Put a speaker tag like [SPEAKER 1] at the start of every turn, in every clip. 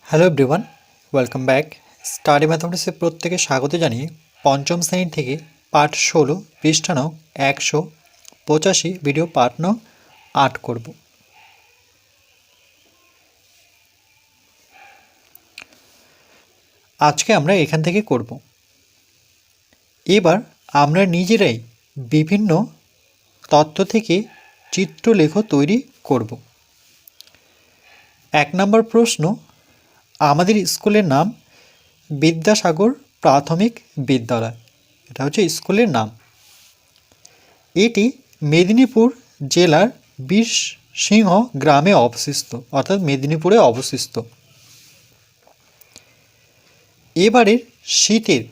[SPEAKER 1] Hello everyone, welcome back. Study ম্যাথমেটিক্সে প্রত্যেকে স্বাগত জানিয়ে পঞ্চম শ্রেণী থেকে পাঠ 16 পৃষ্ঠা নং 185 ভিডিও পাঠ নং 8 করব। আজকে আমরা এখান থেকে করব। এবার আমরা নিজেরাই বিভিন্ন তথ্য থেকে চিত্রলেখ তৈরি করব। 1 নম্বর প্রশ্ন, আমাদের স্কুলের নাম বিদ্যাসাগর প্রাথমিক বিদ্যালয়। এটা হচ্ছে স্কুলের নাম। এটি মেদিনীপুর জেলার বীরসিংহ গ্রামে অবস্থিত, অর্থাৎ মেদিনীপুরে অবস্থিত। এবারের শীতের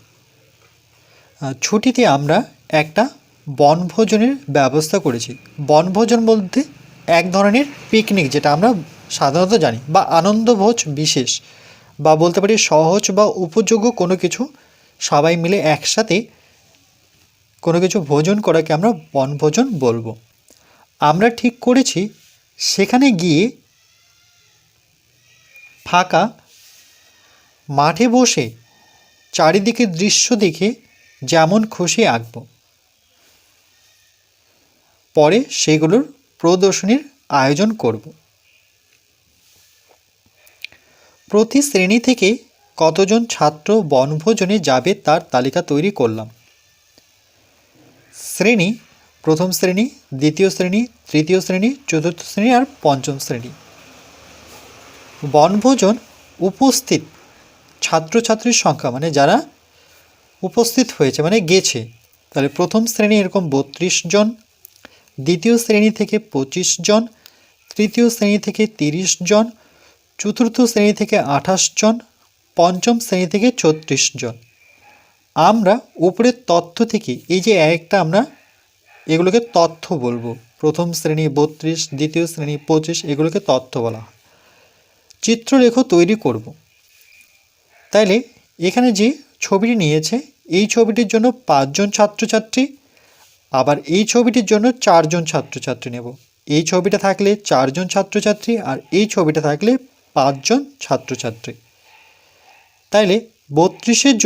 [SPEAKER 1] ছুটিতে আমরা একটা বনভোজনের ব্যবস্থা করেছি। বনভোজন বলতে এক ধরনের পিকনিক, যেটা আমরা সাধারণত জানি, বা আনন্দভোজ বিশেষ, বা বলতে পারি সহজ বা উপযোগ্য কোনো কিছু সবাই মিলে একসাথে কোনো কিছু ভোজন করাকে আমরা বনভোজন বলবো। আমরা ঠিক করেছি সেখানে গিয়ে ফাঁকা মাঠে বসে চারিদিকে দৃশ্য দেখে যেমন খুশি আঁকব, পরে সেগুলোর প্রদর্শনীর আয়োজন করব। প্রতি শ্রেণী থেকে কতজন ছাত্র বনভোজনে যাবে তার তালিকা তৈরি করলাম। শ্রেণী: প্রথম শ্রেণী, দ্বিতীয় শ্রেণী, তৃতীয় শ্রেণী, চতুর্থ শ্রেণী আর পঞ্চম শ্রেণী। বনভোজন উপস্থিত ছাত্রছাত্রীর সংখ্যা, মানে যারা উপস্থিত হয়েছে মানে গেছে, তাহলে প্রথম শ্রেণী এরকম 32 জন, দ্বিতীয় শ্রেণী থেকে 25 জন, তৃতীয় শ্রেণী থেকে 30 জন, চতুর্থ শ্রেণী থেকে 28 জন, পঞ্চম শ্রেণী থেকে 36 জন। আমরা উপরের তথ্য থেকে এই যে একটা আমরা এগুলোকে তথ্য বলবো। প্রথম শ্রেণী 32, দ্বিতীয় শ্রেণী 25, এগুলোকে তথ্য বলা হয়। চিত্রলেখ তৈরি করব। তাইলে এখানে যে ছবিটি নিয়েছে, এই ছবিটির জন্য 5 জন ছাত্রছাত্রী, আবার এই ছবিটির জন্য 4 জন ছাত্রছাত্রী নেব। এই ছবিটা থাকলে 4 জন ছাত্রছাত্রী, আর এই ছবিটা থাকলে 5 জন ছাত্রছাত্রী। তাইলে 32-এর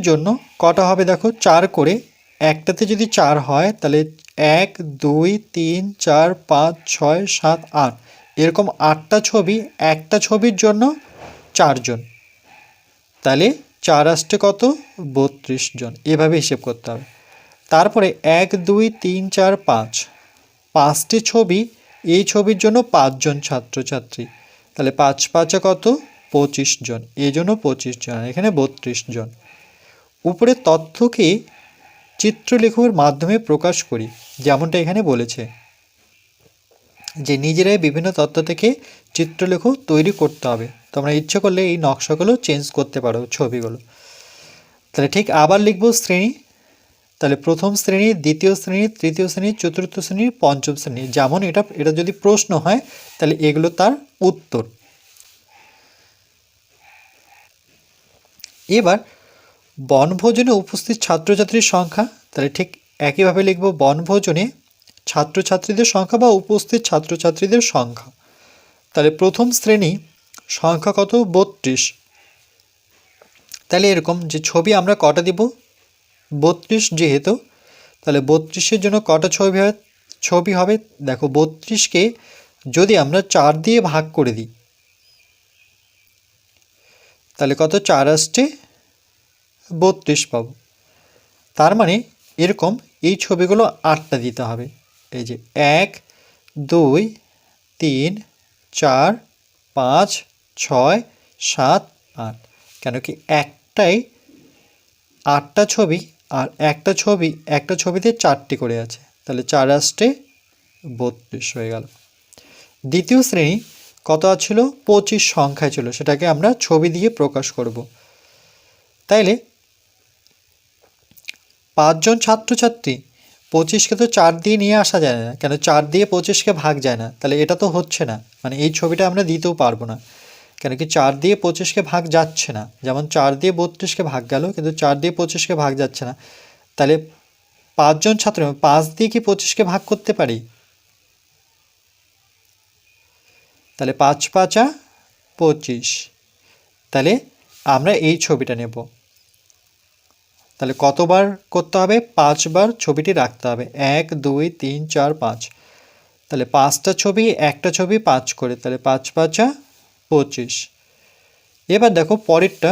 [SPEAKER 1] জন্য কটা হবে দেখো, 4 করে। একটাতে যদি 4 হয় তাহলে 1, 2, 3, 4, 5, 6, 7, 8, এরকম 8টা ছবি। একটা ছবির জন্য 4 জন, তাহলে 4 আসতে কত, 32 জন। এভাবে হিসেব করতে হবে। তারপরে 1, 2, 3, 4, 5, 5টি ছবি। এই ছবির জন্য 5 জন ছাত্রছাত্রী, তাহলে 5 5 কত, 25 জন। এই জন্য 25 জন, এখানে 32 জন। উপরে তথ্যকে চিত্রলেখের মাধ্যমে প্রকাশ করি, যেমনটা এখানে বলেছে যে নিজেরাই বিভিন্ন তথ্য থেকে চিত্রলেখ তৈরি করতে হবে। তোমরা ইচ্ছে করলে এই নকশাগুলো চেঞ্জ করতে পারো, ছবিগুলো। তাহলে ঠিক আবার লিখব শ্রেণী। তাহলে প্রথম শ্রেণী, দ্বিতীয় শ্রেণী, তৃতীয় শ্রেণী, চতুর্থ শ্রেণী, পঞ্চম শ্রেণী। যেমন এটা যদি প্রশ্ন হয় তাহলে এগুলো তার উত্তর। এবার বনভোজনে উপস্থিত ছাত্রছাত্রীর সংখ্যা, তাহলে ঠিক একইভাবে লিখব বনভোজনে ছাত্রছাত্রীদের সংখ্যা বা উপস্থিত ছাত্রছাত্রীদের সংখ্যা। তাহলে প্রথম শ্রেণী সংখ্যা কত, 32। তাহলে এরকম যে ছবি আমরা কটা দিব, 32 যেহেতু, তাহলে 32-এর জন্য কটা ছবি হবে দেখো। 32কে যদি আমরা 4 দিয়ে ভাগ করে দিই তাহলে কত, 4 আসছে 32 পাবো। তার মানে এরকম এই ছবিগুলো 8টা দিতে হবে। এই যে 1, 2, 3, 4, 5, 6, 7, 8। কেন কি একটাই 8টা ছবি, আর একটা ছবিতে 4টি করে আছে, তাহলে 4 আসতে 32 হয়ে গেল। দ্বিতীয় শ্রেণী কত ছিল, 25 সংখ্যায় ছিল, সেটাকে আমরা ছবি দিয়ে প্রকাশ করব। তাইলে 5 জন ছাত্রছাত্রী, 25কে তো 4 দিয়ে নিয়ে আসা যায় না, কেন 4 দিয়ে 25কে ভাগ যায় না, তাহলে এটা তো হচ্ছে না, মানে এই ছবিটা আমরা দিতেও পারবো না। কেন কি 4 দিয়ে 25কে ভাগ যাচ্ছে না, যেমন 4 দিয়ে 32কে ভাগ গেল, কিন্তু 4 দিয়ে 25কে ভাগ যাচ্ছে না। তাহলে 5 জন ছাত্র, 5 দিয়ে কি 25কে ভাগ করতে পারি? তাহলে 5 5 25। তাহলে আমরা এই ছবিটা নেব। তাহলে কতবার করতে হবে? 5 বার ছবিটি রাখতে হবে। 1 2 3 4 5। তাহলে 5টা ছবি, একটা ছবি 5 করে, তাহলে 5 5 25। এবার দেখো পরেরটা,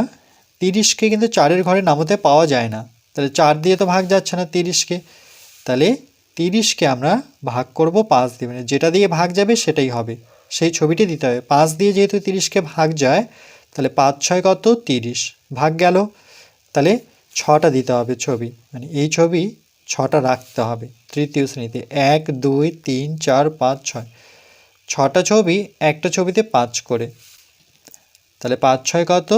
[SPEAKER 1] 30কে কিন্তু 4-এর ঘরে নামাতে পাওয়া যায় না, তাহলে 4 দিয়ে তো ভাগ যাচ্ছে না 30কে, তাহলে 30কে আমরা ভাগ করব 5 দিয়ে, মানে যেটা দিয়ে ভাগ যাবে সেটাই হবে, সেই ছবিটি দিতে হবে। 5 দিয়ে যেহেতু 30কে ভাগ যায়, তাহলে 5 6 কত? 30, ভাগ গেল। তাহলে 6টা দিতে হবে ছবি, মানে এই ছবি 6টা রাখতে হবে তৃতীয় শ্রেণীতে। 1 2 3 4 5 6, 6টা ছবি, একটা ছবিতে 5 করে, তাহলে 5 6 কত?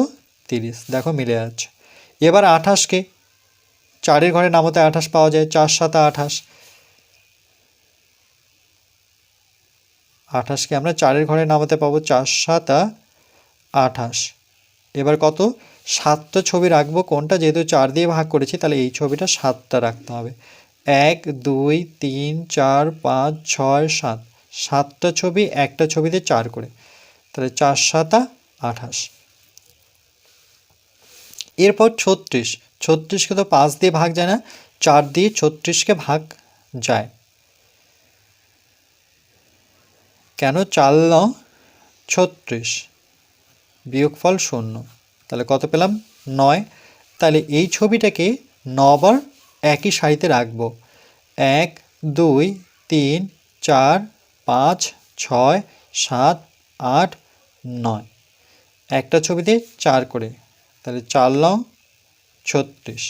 [SPEAKER 1] 30। দেখো মিলে যাচ্ছে। এবার 28কে 4-এর ঘরে নামাতে 28 পাওয়া যায়, 4 7 28। 28কে আমরা 4-এর ঘরে নামাতে পাবো, 4 7 28। এবার কত? 7টা ছবি রাখবো, কোনটা? যেহেতু 4 দিয়ে ভাগ করেছি, তাহলে এই ছবিটা 7টা রাখতে হবে। 1 2 3 4 5 6 7, 7টা ছবি, একটা ছবিতে 4 করে, তাহলে 4 7 28। এরপর 36, 36কে তো 5 দিয়ে ভাগ যায় না, 4 দিয়ে 36কে ভাগ যায়। কেন? 4 9 36, বিয়োগফল 0, তাহলে কত পেলাম? 9। তাহলে এই ছবিটাকে 9 বার একই সারিতে রাখবো। 1 2 3 4 5 6 7 8 9, একটা ছবিতে 4 করে, তাহলে 4 9 36।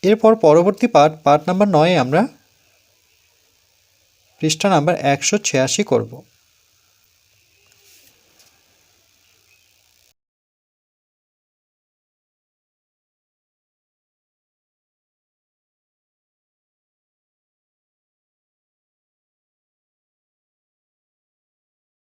[SPEAKER 1] এরপর পরবর্তী পার্ট নাম্বার 9 আমরা পৃষ্ঠা নাম্বার 186 করব।